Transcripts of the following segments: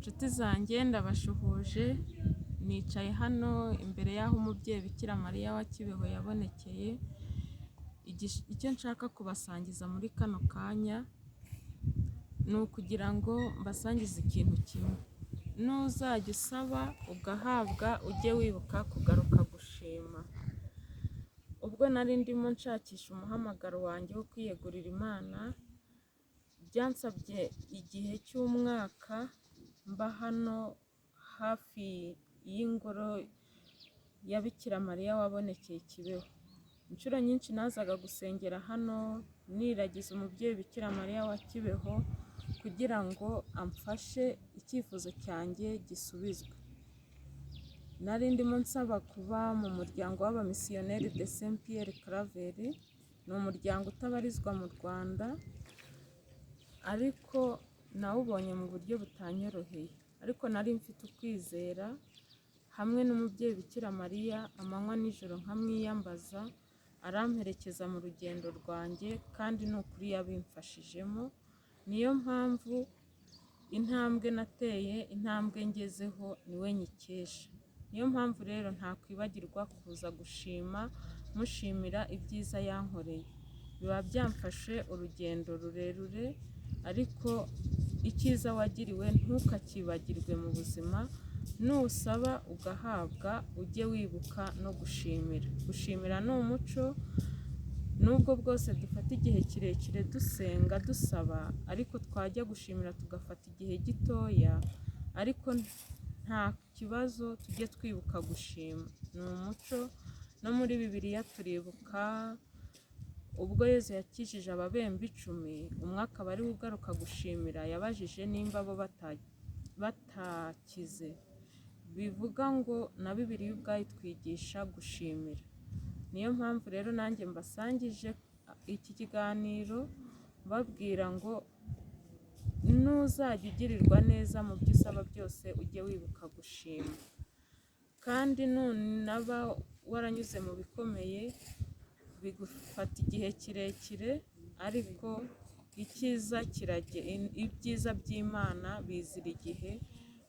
Inshuti zanjye ndabashuhuje, nicaye hano imbere y'aho umubyeyi Bikira Mariya wa Kibeho yabonekeye. Icyo nshaka kubasangiza muri kano kanya ni ukugira ngo mbasangize ikintu kimwe. Nuzajya usaba ugahabwa, ujye wibuka kugaruka gushima. Ubwo nari ndimo nshakisha umuhamagaro wanjye wo kwiyegurira Imana, byansabye igihe cy'umwaka mba hano hafi y'ingoro ya Bikira Mariya wabonekeye Kibeho. Inshuro nyinshi nazaga gusengera hano niragiza umubyeyi Bikira Mariya wa Kibeho kugira ngo amfashe icyifuzo cyanjye gisubizwe. Nari ndimo nsaba kuba mu muryango w'abamisiyoneri de Saint Pierre Claver. Ni umuryango utabarizwa mu Rwanda ariko nawubonye mu buryo butanyoroheye, ariko nari mfite ukwizera hamwe n'umubyeyi Bikira Mariya amanywa n'ijoro nkamwiyambaza, aramperekeza mu rugendo rwanjye kandi ni ukuri yabimfashijemo. Niyo mpamvu intambwe nateye, intambwe ngezeho niwe nyikesha. Niyo mpamvu rero ntakwibagirwa kuza gushima, mushimira ibyiza yankoreye. Biba byamfashe urugendo rurerure, ariko icyiza wagiriwe ntukakibagirwe mu buzima. Nusaba ugahabwa, ujye wibuka no gushimira. Gushimira ni umuco, nubwo bwose dufata igihe kirekire dusenga dusaba, ariko twajya gushimira tugafata igihe gitoya, ariko nta kibazo, tujye twibuka gushima. Ni umuco, no muri Bibiliya turibuka ubwo Yezu yakijije ababembe 10, umwe akaba ari we ugaruka gushimira, yabajije nimba bo batakize. Bivuga ngo na Bibiliya ubwayo itwigisha gushimira. Niyo mpamvu rero nanjye mbasangije iki kiganiro babwira ngo nuzajya ugirirwa neza mu byo usaba byose, ujye wibuka gushima. Kandi nunaba waranyuze mu bikomeye bigufata igihe kirekire, ariko ibyiza by'Imana bizira igihe.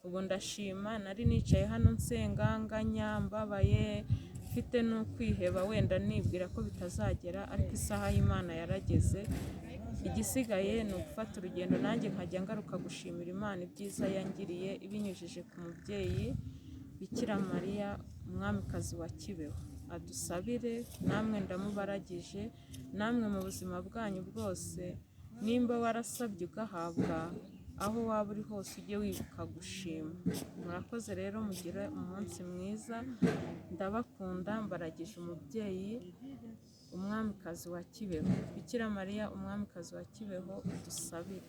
Ubu ndashima, nari nicaye hano nsenga nganya mbabaye, mfite n'ukwiheba wenda nibwira ko bitazagera, ariko isaha y'Imana yarageze. Igisigaye ni ugufata urugendo nanjye nkajya ngaruka gushimira Imana ibyiza yangiriye ibinyujije ku mubyeyi Bikira Mariya umwamikazi wa Kibeho. Adusabire, namwe ndamubaragije, namwe mu buzima bwanyu bwose nimba warasabye ugahabwa, aho waba uri hose ujye wibuka gushima. Murakoze rero, mugire umunsi mwiza. Ndabakunda, mbaragije umubyeyi umwamikazi wa Kibeho. Bikira Mariya umwamikazi wa Kibeho, udusabire.